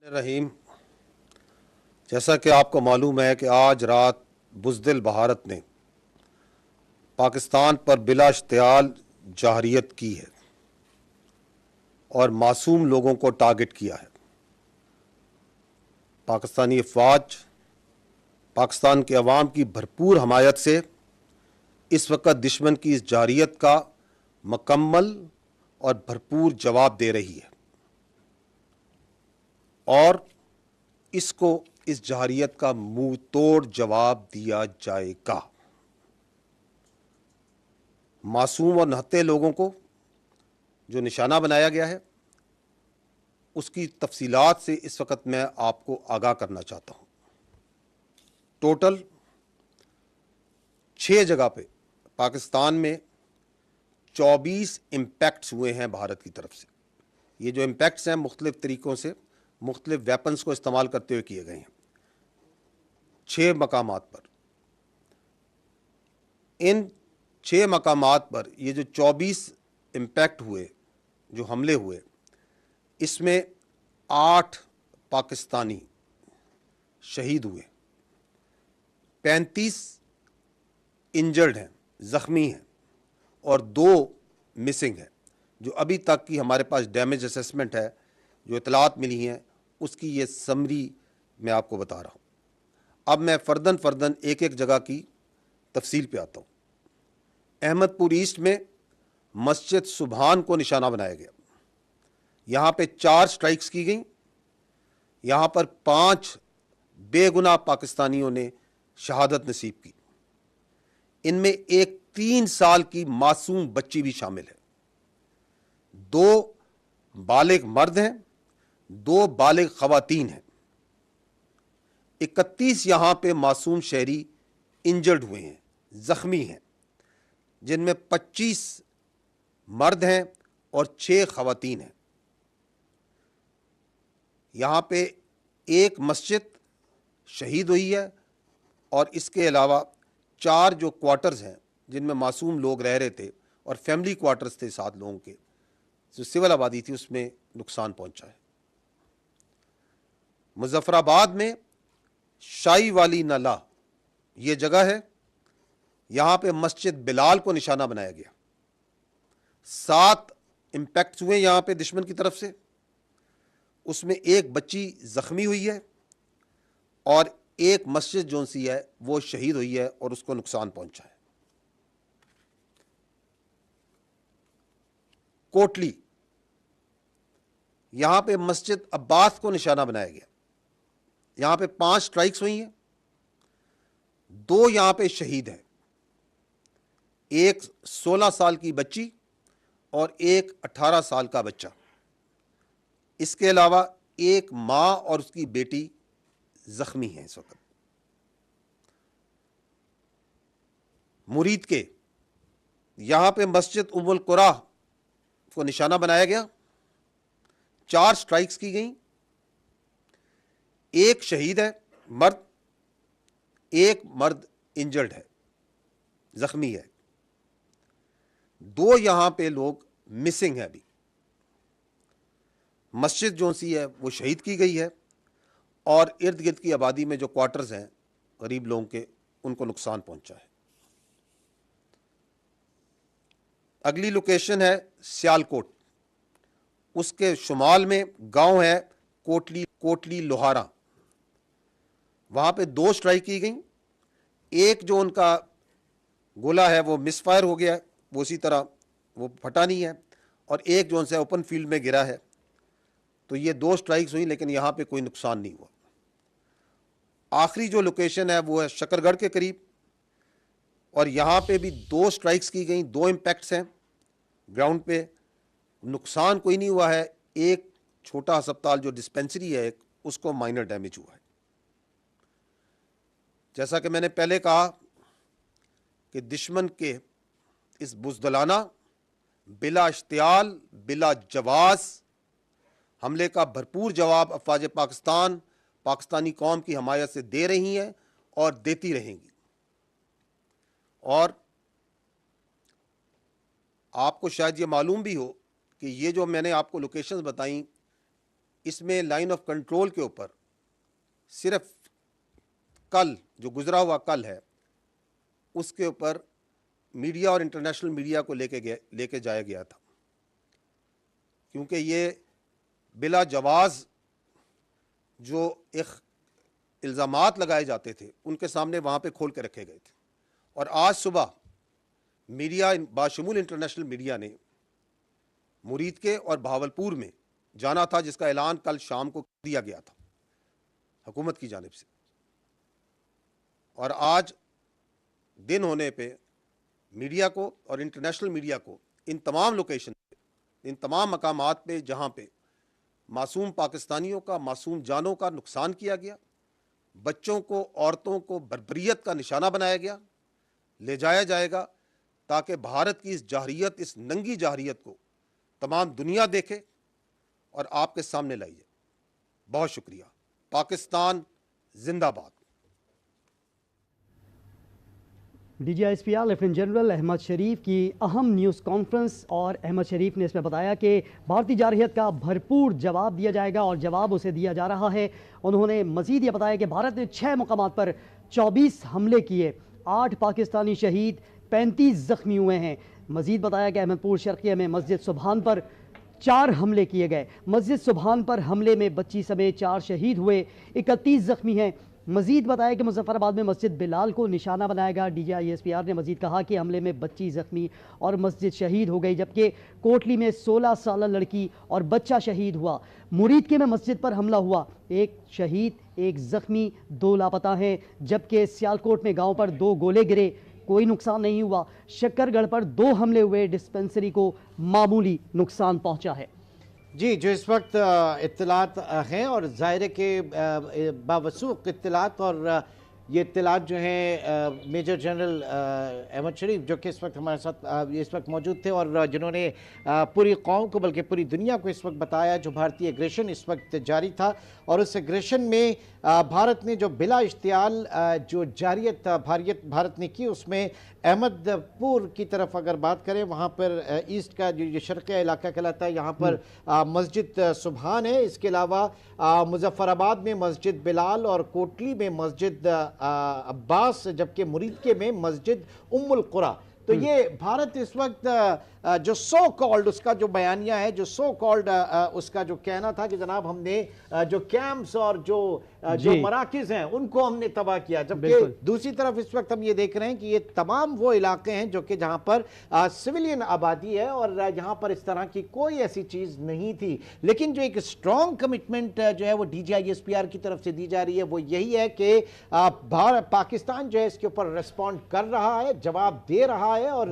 رحیم، جیسا کہ آپ کو معلوم ہے کہ آج رات بزدل بھارت نے پاکستان پر بلا اشتعال جارحیت کی ہے اور معصوم لوگوں کو ٹارگٹ کیا ہے۔ پاکستانی افواج پاکستان کے عوام کی بھرپور حمایت سے اس وقت دشمن کی اس جارحیت کا مکمل اور بھرپور جواب دے رہی ہے اور اس جارحیت کا منہ توڑ جواب دیا جائے گا۔ معصوم اور نہتے لوگوں کو جو نشانہ بنایا گیا ہے اس کی تفصیلات سے اس وقت میں آپ کو آگاہ کرنا چاہتا ہوں۔ ٹوٹل 6 جگہ پہ پاکستان میں 24 امپیکٹس ہوئے ہیں بھارت کی طرف سے۔ یہ جو امپیکٹس ہیں مختلف طریقوں سے مختلف ویپنز کو استعمال کرتے ہوئے کیے گئے ہیں 6 مقامات پر۔ ان 6 مقامات پر یہ جو 24 امپیکٹ ہوئے، جو حملے ہوئے، اس میں 8 پاکستانی شہید ہوئے، 35 انجرڈ ہیں، زخمی ہیں، اور 2 مسنگ ہیں۔ جو ابھی تک کی ہمارے پاس ڈیمیج اسیسمنٹ ہے، جو اطلاعات ملی ہیں، اس کی یہ سمری میں آپ کو بتا رہا ہوں۔ اب میں فردن ایک ایک جگہ کی تفصیل پہ آتا ہوں۔ احمد پور ایسٹ میں مسجد سبحان کو نشانہ بنایا گیا۔ یہاں پہ 4 سٹرائکس کی گئیں۔ یہاں پر 5 بے گناہ پاکستانیوں نے شہادت نصیب کی۔ ان میں ایک 3 سال کی معصوم بچی بھی شامل ہے۔ 2 بالغ مرد ہیں، 2 بالغ خواتین ہیں۔ 31 یہاں پہ معصوم شہری انجرڈ ہوئے ہیں، زخمی ہیں، جن میں 25 مرد ہیں اور 6 خواتین ہیں۔ یہاں پہ ایک مسجد شہید ہوئی ہے اور اس کے علاوہ 4 جو کوارٹرز ہیں جن میں معصوم لوگ رہ رہے تھے اور فیملی کوارٹرز تھے 7 لوگوں کے، جو سول آبادی تھی، اس میں نقصان پہنچا ہے۔ مظفر آباد میں شائی والی نالہ یہ جگہ ہے، یہاں پہ مسجد بلال کو نشانہ بنایا گیا۔ 7 امپیکٹس ہوئے یہاں پہ دشمن کی طرف سے، اس میں ایک بچی زخمی ہوئی ہے اور ایک مسجد جو سی ہے وہ شہید ہوئی ہے اور اس کو نقصان پہنچا ہے۔ کوٹلی، یہاں پہ مسجد عباس کو نشانہ بنایا گیا۔ یہاں پہ 5 سٹرائکس ہوئی ہیں، 2 یہاں پہ شہید ہیں، ایک 16 سال کی بچی اور ایک 18 سال کا بچہ۔ اس کے علاوہ ایک ماں اور اس کی بیٹی زخمی ہیں اس وقت۔ مرید کے یہاں پہ مسجد ام القرا کو نشانہ بنایا گیا، 4 سٹرائکس کی گئیں، ایک شہید ہے مرد، ایک مرد انجرڈ ہے، زخمی ہے، 2 یہاں پہ لوگ مسنگ ہیں۔ ابھی مسجد جو سی ہے وہ شہید کی گئی ہے اور ارد گرد کی آبادی میں جو کوارٹرز ہیں غریب لوگوں کے، ان کو نقصان پہنچا ہے۔ اگلی لوکیشن ہے سیالکوٹ، اس کے شمال میں گاؤں ہے کوٹلی لوہارا، وہاں پہ 2 سٹرائک کی گئیں، ایک جو ان کا گولا ہے وہ مس فائر ہو گیا ہے، وہ اسی طرح وہ پھٹا نہیں ہے، اور ایک جو ان سے اوپن فیلڈ میں گرا ہے۔ تو یہ 2 سٹرائکس ہوئیں لیکن یہاں پہ کوئی نقصان نہیں ہوا۔ آخری جو لوکیشن ہے وہ ہے شکر گڑھ کے قریب، اور یہاں پہ بھی 2 سٹرائکس کی گئیں، 2 امپیکٹس ہیں گراؤنڈ پہ، نقصان کوئی نہیں ہوا ہے۔ ایک چھوٹا ہسپتال جو ڈسپینسری ہے اس کو مائنر ڈیمیج ہوا ہے۔ جیسا کہ میں نے پہلے کہا کہ دشمن کے اس بزدلانہ، بلا اشتعال، بلا جواز حملے کا بھرپور جواب افواج پاکستان پاکستانی قوم کی حمایت سے دے رہی ہیں اور دیتی رہیں گی۔ اور آپ کو شاید یہ معلوم بھی ہو کہ یہ جو میں نے آپ کو لوکیشنز بتائیں، اس میں لائن آف کنٹرول کے اوپر صرف کل جو گزرا ہوا کل ہے اس کے اوپر میڈیا اور انٹرنیشنل میڈیا کو لے کے جایا گیا تھا، کیونکہ یہ بلا جواز جو ایک الزامات لگائے جاتے تھے ان کے سامنے وہاں پہ کھول کے رکھے گئے تھے. اور آج صبح میڈیا باشمول انٹرنیشنل میڈیا نے مرید کے اور بہاولپور میں جانا تھا، جس کا اعلان کل شام کو دیا گیا تھا حکومت کی جانب سے. اور آج دن ہونے پہ میڈیا کو اور انٹرنیشنل میڈیا کو ان تمام لوکیشن پہ، ان تمام مقامات پہ جہاں پہ معصوم پاکستانیوں کا، معصوم جانوں کا نقصان کیا گیا، بچوں کو، عورتوں کو بربریت کا نشانہ بنایا گیا، لے جایا جائے گا تاکہ بھارت کی اس جارحیت، اس ننگی جارحیت کو تمام دنیا دیکھے اور آپ کے سامنے لائی جائے. بہت شکریہ. پاکستان زندہ باد. D G I S P R lieutenant general Ahmed Sharif کی اہم نیوز کانفرنس، اور احمد شریف نے اس میں بتایا کہ بھارتی جارحیت کا بھرپور جواب دیا جائے گا اور جواب اسے دیا جا رہا ہے. انہوں نے مزید یہ بتایا کہ بھارت نے 6 مقامات پر 24 حملے کیے، 8 پاکستانی شہید، 35 زخمی ہوئے ہیں. مزید بتایا کہ احمد پور شرقیہ میں مسجد سبحان پر 4 حملے کیے گئے. مسجد سبحان پر حملے میں بچی سمیت 4 شہید ہوئے، 31 زخمی ہیں. مزید بتایا کہ مظفر آباد میں مسجد بلال کو نشانہ بنایا گیا. D G I S P R نے مزید کہا کہ حملے میں بچی زخمی اور مسجد شہید ہو گئی، جبکہ کوٹلی میں 16 سالہ لڑکی اور بچہ شہید ہوا. مرید کے میں مسجد پر حملہ ہوا، 1 شہید، 1 زخمی، 2 لاپتہ ہیں، جبکہ سیالکوٹ میں گاؤں پر 2 گولے گرے، کوئی نقصان نہیں ہوا. شکر گڑھ پر 2 حملے ہوئے، ڈسپنسری کو معمولی نقصان پہنچا ہے. جی، جو اس وقت اطلاعات ہیں اور ظاہر ہے کہ باوثوق اطلاعات، اور یہ اطلاعات جو ہیں میجر جنرل احمد شریف جو کہ اس وقت ہمارے ساتھ اس وقت موجود تھے، اور جنہوں نے پوری قوم کو بلکہ پوری دنیا کو اس وقت بتایا جو بھارتی ایگریشن اس وقت جاری تھا، اور اس ایگریشن میں بھارت نے جو بلا اشتعال جو جارحیت بھارت نے کی، اس میں احمد پور کی طرف اگر بات کریں، وہاں پر ایسٹ کا جو شرقیہ علاقہ کہلاتا ہے، یہاں پر مسجد سبحان ہے. اس کے علاوہ مظفر آباد میں مسجد بلال اور کوٹلی میں مسجد عباس، جبکہ مریدکے میں مسجد ام القرا. تو یہ بھارت اس وقت جو سو کالڈ اس کا جو بیانیہ ہے، جو سو کالڈ اس کا جو کہنا تھا کہ جناب ہم نے جو کیمپس اور جو مراکز ہیں ان کو ہم نے تباہ کیا، جبکہ دوسری طرف اس وقت ہم یہ دیکھ رہے ہیں کہ یہ تمام وہ علاقے ہیں جو کہ جہاں پر سویلین آبادی ہے اور یہاں پر اس طرح کی کوئی ایسی چیز نہیں تھی. لیکن جو ایک سٹرونگ کمٹمنٹ جو ہے وہ D G I S P R کی طرف سے دی جا رہی ہے، وہ یہی ہے کہ پاکستان جو ہے اس کے اوپر ریسپونڈ کر رہا ہے، جواب دے رہا ہے اور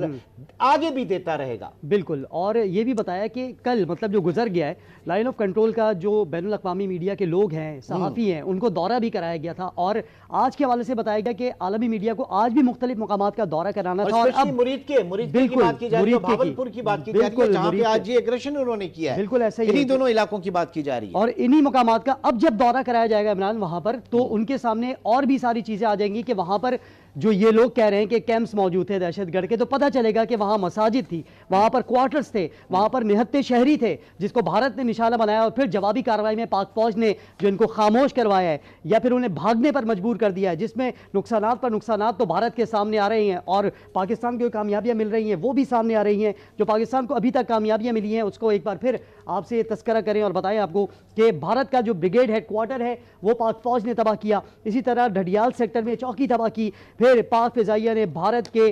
آگے بھی دیتا رہے گا. بالکل. اور یہ بھی بتایا کہ کل مطلب جو گزر گیا ہے لائن آف کنٹرول کا، جو بین الاقوامی میڈیا کے لوگ ہیں، صحافی ہیں، ان کو دورہ بھی کرایا گیا تھا، اور آج کے حوالے سے بتایا گیا کہ عالمی میڈیا کو آج بھی مختلف مقامات کا دورہ کرانا تھا. اور اب مرید کی بات کی جا رہی ہے، بھاولپور کی بات کی جا رہی ہے، جہاں پہ آج یہ ایگریشن انہوں نے کیا ہے. بالکل ایسا ہی، انہی دونوں علاقوں کی بات کی جا رہی ہے اور انہی مقامات کا اب جب دورہ کرایا جائے گا عمران وہاں پر، تو ان کے سامنے اور بھی ساری چیزیں آ جائیں گی کہ وہاں پر جو یہ لوگ کہہ رہے ہیں کہ کیمپس موجود تھے دہشت گرد کے، تو پتہ چلے گا کہ وہاں مساجد تھی، وہاں پر کوارٹرز تھے، وہاں پر نہتے شہری تھے جس کو بھارت نے نشانہ بنایا، اور پھر جوابی کارروائی میں پاک فوج نے جو ان کو خاموش کروایا ہے یا پھر انہیں بھاگنے پر مجبور کر دیا ہے، جس میں نقصانات پر نقصانات تو بھارت کے سامنے آ رہے ہیں، اور پاکستان کو کامیابیاں مل رہی ہیں وہ بھی سامنے آ رہی ہیں. جو پاکستان کو ابھی تک کامیابیاں ملی ہیں اس کو ایک بار پھر آپ سے یہ تذکرہ کریں اور بتائیں آپ کو کہ بھارت کا جو بریگیڈ ہیڈ کوارٹر ہے وہ پاک فوج نے تباہ کیا. اسی طرح ڈھڈیال سیکٹر میں چوکی تباہ کی. پھر پاک فضائیہ نے بھارت کے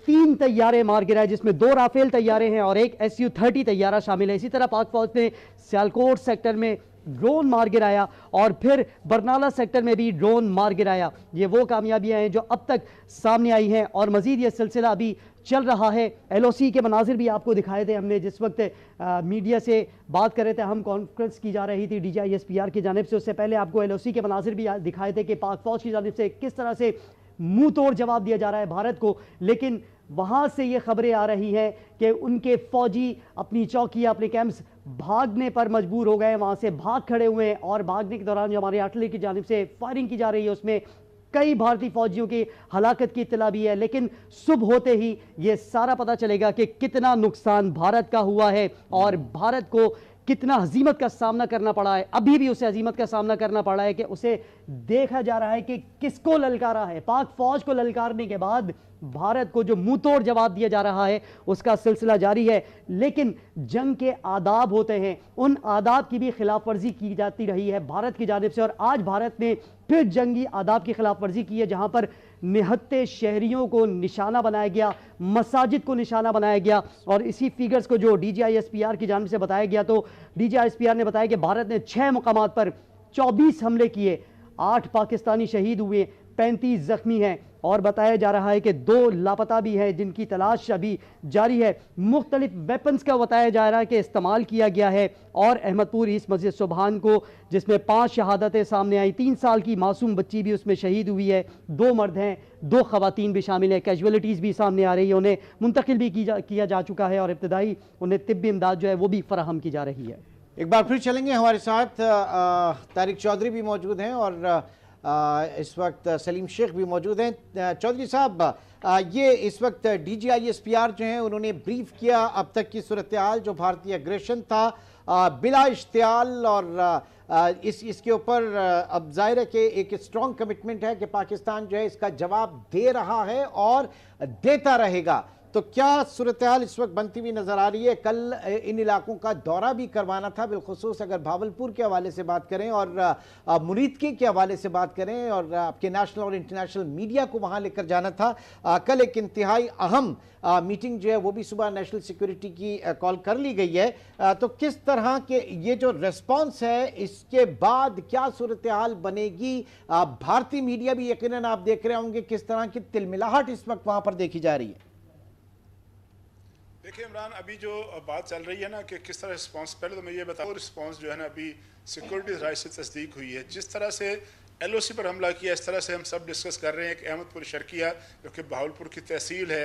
3 طیارے مار گرائے، جس میں 2 رافیل طیارے ہیں اور ایک SU-30 طیارہ شامل ہے. اسی طرح پاک فوج نے سیالکوٹ سیکٹر میں ڈرون مار گرایا، اور پھر برنالہ سیکٹر میں بھی ڈرون مار گرایا. یہ وہ کامیابیاں ہیں جو اب تک سامنے آئی ہیں، اور مزید یہ سلسلہ ابھی چل رہا ہے. LOC کے مناظر بھی آپ کو دکھائے تھے ہم نے جس وقت میڈیا سے بات کر رہے تھے، ہم کانفرنس کی جا رہی تھی D G I S P R کی جانب سے. اس سے پہلے آپ کو LOC کے مناظر بھی دکھائے تھے کہ پاک فوج کی جانب سے کس طرح سے منہ توڑ جواب دیا جا رہا ہے بھارت کو. لیکن وہاں سے یہ خبریں آ رہی ہیں کہ ان کے فوجی اپنی چوکیاں، اپنے کیمپس بھاگنے پر مجبور ہو گئے، وہاں سے بھاگ کھڑے ہوئے ہیں، اور بھاگنے کے دوران جو ہمارے آرٹلری کی جانب سے فائرنگ کی جا رہی ہے اس میں کئی بھارتی فوجیوں کی ہلاکت کی اطلاع بھی ہے، لیکن صبح ہوتے ہی یہ سارا پتہ چلے گا کہ کتنا نقصان بھارت کا ہوا ہے اور بھارت کو کتنا ہزیمت کا سامنا کرنا پڑا ہے. ابھی بھی اسے ہزیمت کا سامنا کرنا پڑا ہے کہ اسے دیکھا جا رہا ہے کہ کس کو للکارا ہے. پاک فوج کو للکارنے کے بعد بھارت کو جو منہ توڑ جواب دیا جا رہا ہے اس کا سلسلہ جاری ہے. لیکن جنگ کے آداب ہوتے ہیں، ان آداب کی بھی خلاف ورزی کی جاتی رہی ہے بھارت کی جانب سے، اور آج بھارت نے پھر جنگی آداب کی خلاف ورزی کی ہے، جہاں پر نہتے شہریوں کو نشانہ بنایا گیا، مساجد کو نشانہ بنایا گیا. اور اسی فیگرز کو جو D G I S P R کی جانب سے بتایا گیا، تو D G I S P R نے بتایا کہ بھارت نے 6 مقامات پر 24 حملے کیے، 8 پاکستانی شہید ہوئے، 35 زخمی ہیں، اور بتایا جا رہا ہے کہ 2 لاپتہ بھی ہیں جن کی تلاش ابھی جاری ہے. مختلف ویپنز کا بتایا جا رہا ہے کہ استعمال کیا گیا ہے. اور احمد پور ایسٹ مسجد سبحان کو، جس میں 5 شہادتیں سامنے آئی، 3 سال کی معصوم بچی بھی اس میں شہید ہوئی ہے، 2 مرد ہیں، 2 خواتین بھی شامل ہیں. کیجولیٹیز بھی سامنے آ رہی ہے، انہیں منتقل بھی کیا جا چکا ہے اور ابتدائی انہیں طبی امداد جو ہے وہ بھی فراہم کی جا رہی ہے. ایک بار پھر چلیں گے، ہمارے ساتھ طارق چودھری بھی موجود ہیں اور اس وقت سلیم شیخ بھی موجود ہیں. چودھری صاحب، یہ اس وقت D G I S P R جو ہیں انہوں نے بریف کیا اب تک کی صورتحال، جو بھارتی اگریشن تھا بلا اشتعال، اور اس کے اوپر اب ظاہر ہے کہ ایک اسٹرانگ کمٹمنٹ ہے کہ پاکستان جو ہے اس کا جواب دے رہا ہے اور دیتا رہے گا. تو کیا صورتحال اس وقت بنتی ہوئی نظر آ رہی ہے؟ کل ان علاقوں کا دورہ بھی کروانا تھا، بالخصوص اگر بھاولپور کے حوالے سے بات کریں اور مریدکی کے حوالے سے بات کریں، اور آپ کے نیشنل اور انٹرنیشنل میڈیا کو وہاں لے کر جانا تھا. کل ایک انتہائی اہم میٹنگ جو ہے وہ بھی صبح نیشنل سیکیورٹی کی کال کر لی گئی ہے. تو کس طرح کے یہ جو ریسپانس ہے اس کے بعد کیا صورتحال بنے گی؟ بھارتی میڈیا بھی یقیناً آپ دیکھ رہے ہوں گے کس طرح کی تلملاہٹ اس وقت وہاں پر دیکھی جا رہی ہے. دیکھیں عمران، ابھی جو بات چل رہی ہے نا کہ کس طرح رسپانس، پہلے تو میں یہ بتاؤں رسپانس جو ہے نا ابھی سیکورٹی رائے سے تصدیق ہوئی ہے. جس طرح سے ایل او سی پر حملہ کیا اس طرح سے ہم سب ڈسکس کر رہے ہیں کہ احمد پور شرقیہ جو کہ بہاولپور کی تحصیل ہے